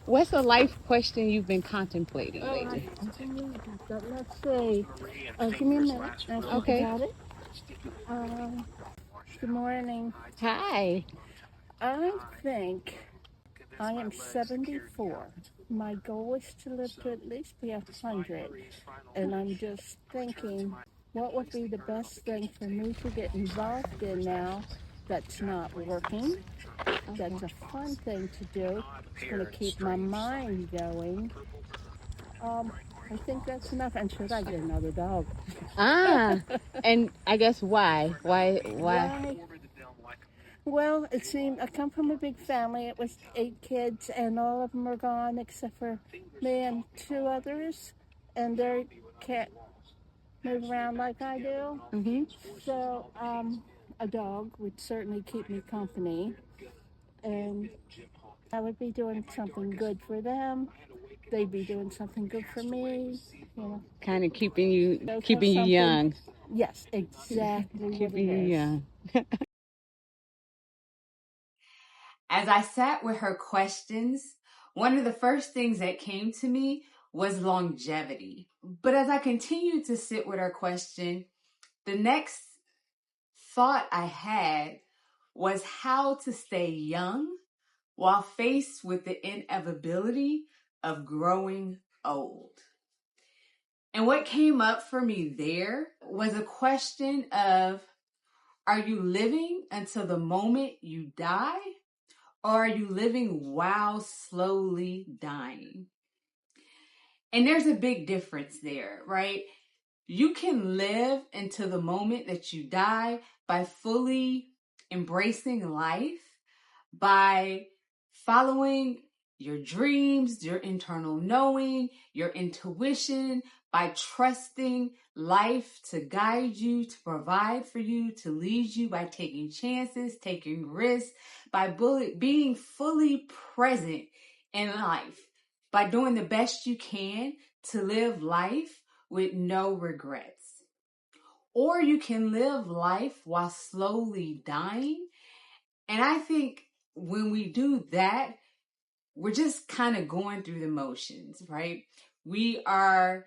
What's a life question you've been contemplating lately? Let's see. Give me a minute. I think Okay. about it. Um, Good morning. Hi. I think I am 74. My goal is to live to at least be 100. And I'm just thinking, what would be the best thing for me to get involved in now that's not working? Okay. That's a fun thing to do. It's going to keep my mind going. Um, I think that's enough. And should I get another dog? Ah, and I guess why? Why? Why? Well, it seemed I come from a big family. It was 8 kids, and all of them are gone except for me and two others, and they can't move around like I do. Mm-hmm. So, a dog would certainly keep me company, and I would be doing something good for them. They'd be doing something good for me. You know, Kind of both have keeping you something. young. Yes, exactly what it Keeping you is. young. As I sat with her questions, one of the first things that came to me was longevity. But as I continued to sit with her question, the next thought I had was how to stay young while faced with the inevitability of growing old. And what came up for me there was a question of, are you living until the moment you die? Or are you living while slowly dying? And there's a big difference there, right? You can live into the moment that you die by fully embracing life, by following your dreams, your internal knowing, your intuition, by trusting life to guide you, to provide for you, to lead you, by taking chances, taking risks, by being fully present in life, by doing the best you can to live life with no regrets. Or you can live life while slowly dying. And I think when we do that, we're just kind of going through the motions, right? We are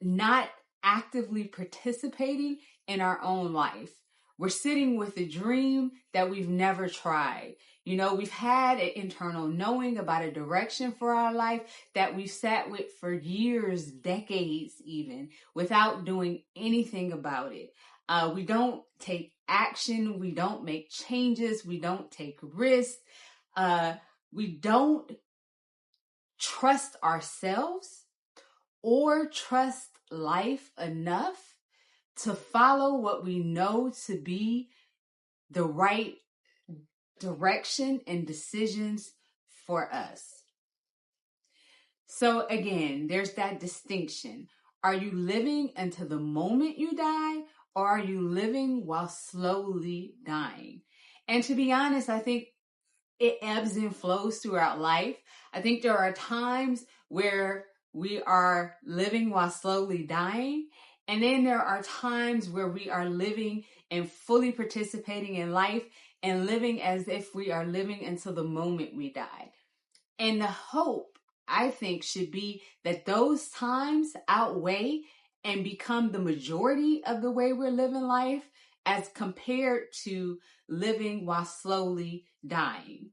not actively participating in our own life. We're sitting with a dream that we've never tried. You know, we've had an internal knowing about a direction for our life that we've sat with for years, decades even, without doing anything about it. We don't take action. We don't make changes. We don't take risks. We don't trust ourselves or trust life enough to follow what we know to be the right direction and decisions for us. So again, there's that distinction. Are you living until the moment you die, or are you living while slowly dying? And to be honest, I think it ebbs and flows throughout life. I think there are times where we are living while slowly dying. And then there are times where we are living and fully participating in life and living as if we are living until the moment we die. And the hope, I think, should be that those times outweigh and become the majority of the way we're living life as compared to living while slowly dying.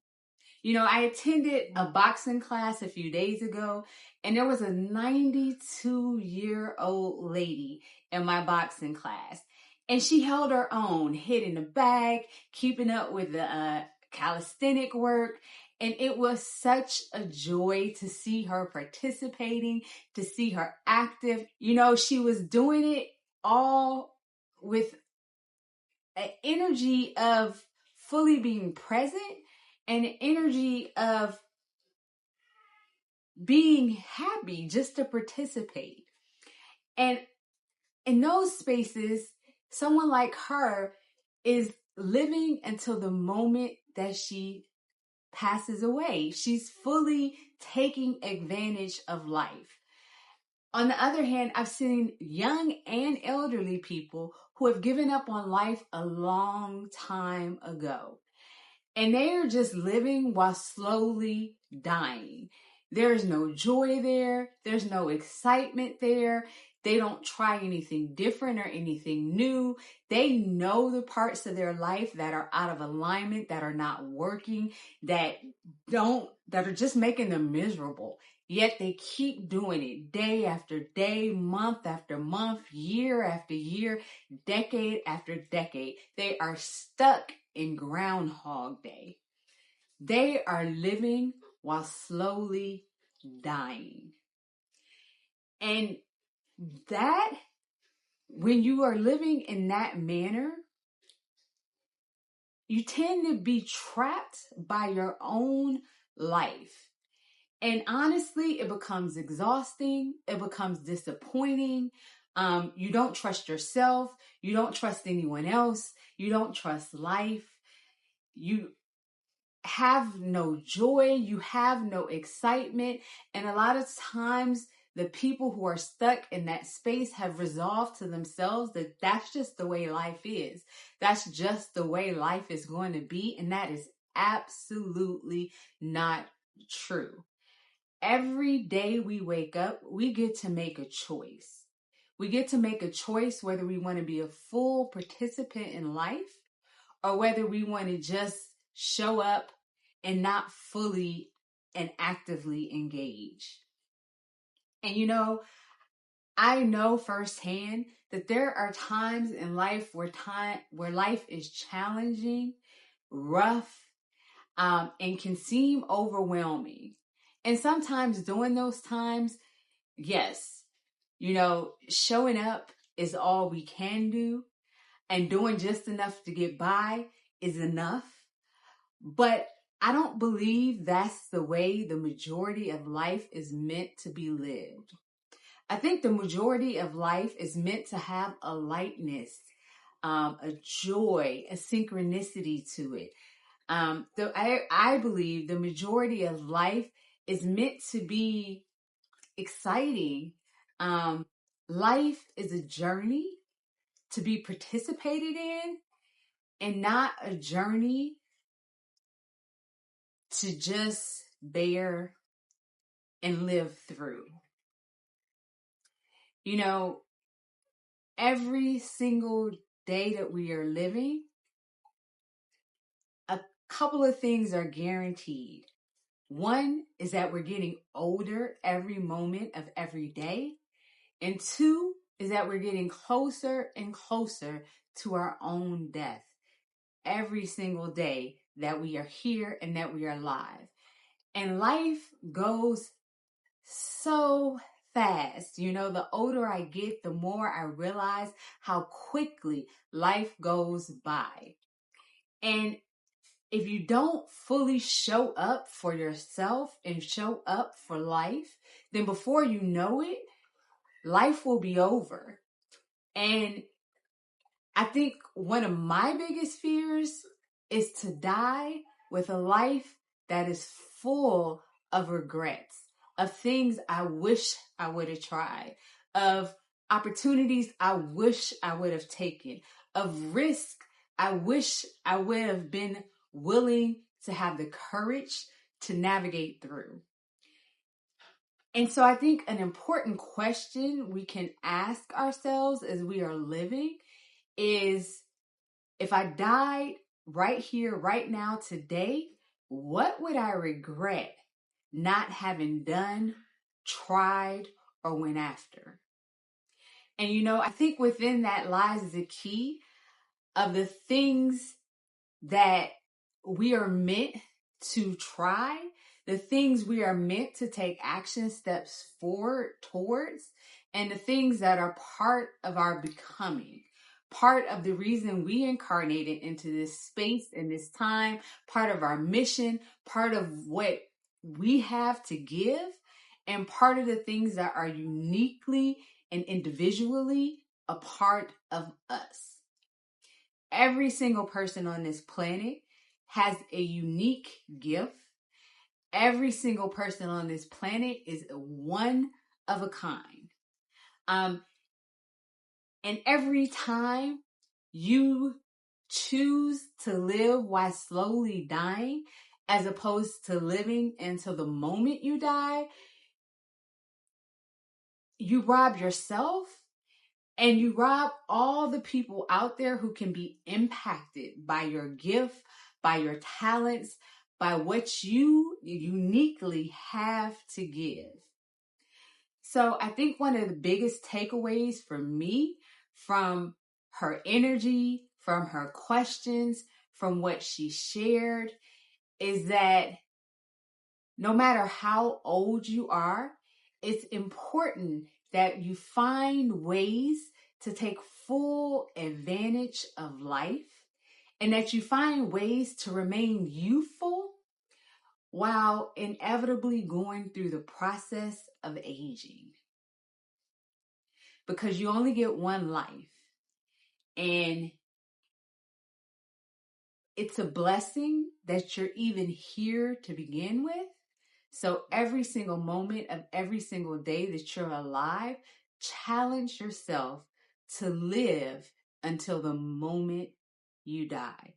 You know, I attended a boxing class a few days ago, and there was a 92-year-old lady in my boxing class. And she held her own, hitting the bag, keeping up with the calisthenic work. And it was such a joy to see her participating, to see her active. You know, she was doing it all with an energy of fully being present and an energy of being happy just to participate. And in those spaces, someone like her is living until the moment that she passes away. She's fully taking advantage of life. On the other hand, I've seen young and elderly people who have given up on life a long time ago. And they are just living while slowly dying. There is no joy there. There's no excitement there. They don't try anything different or anything new. They know the parts of their life that are out of alignment, that are not working, that are just making them miserable. Yet they keep doing it day after day, month after month, year after year, decade after decade. They are stuck in Groundhog Day. They are living while slowly dying. And that, when you are living in that manner, you tend to be trapped by your own life. And honestly, it becomes exhausting. It becomes disappointing. You don't trust yourself. You don't trust anyone else. You don't trust life. You have no joy. You have no excitement. And a lot of times, the people who are stuck in that space have resolved to themselves that that's just the way life is. That's just the way life is going to be. And that is absolutely not true. Every day we wake up, we get to make a choice. We get to make a choice whether we want to be a full participant in life or whether we want to just show up and not fully and actively engage. And I know firsthand that there are times in life where life is challenging, rough, and can seem overwhelming. And sometimes during those times, yes, showing up is all we can do, and doing just enough to get by is enough. But I don't believe that's the way the majority of life is meant to be lived. I think the majority of life is meant to have a lightness, a joy, a synchronicity to it. I believe the majority of life is meant to be exciting. Life is a journey to be participated in and not a journey to just bear and live through. Every single day that we are living, a couple of things are guaranteed. One is that we're getting older every moment of every day. And two is that we're getting closer and closer to our own death every single day that we are here and that we are alive. And life goes so fast. The older I get, the more I realize how quickly life goes by. And if you don't fully show up for yourself and show up for life, then before you know it, life will be over. And I think one of my biggest fears is to die with a life that is full of regrets, of things I wish I would have tried, of opportunities I wish I would have taken, of risk I wish I would have been willing to have the courage to navigate through. And so I think an important question we can ask ourselves as we are living is, if I died right here, right now, today, what would I regret not having done, tried, or went after? And I think within that lies the key of the things that we are meant to try, the things we are meant to take action steps forward towards, and the things that are part of our becoming, part of the reason we incarnated into this space and this time, part of our mission, part of what we have to give, and part of the things that are uniquely and individually a part of us. Every single person on this planet has a unique gift. Every single person on this planet is one of a kind. And every time you choose to live while slowly dying, as opposed to living until the moment you die, you rob yourself and you rob all the people out there who can be impacted by your gift, by your talents, by what you uniquely have to give. So I think one of the biggest takeaways for me from her energy, from her questions, from what she shared, is that no matter how old you are, it's important that you find ways to take full advantage of life and that you find ways to remain youthful while inevitably going through the process of aging. Because you only get one life. And it's a blessing that you're even here to begin with. So every single moment of every single day that you're alive, challenge yourself to live until the moment you die.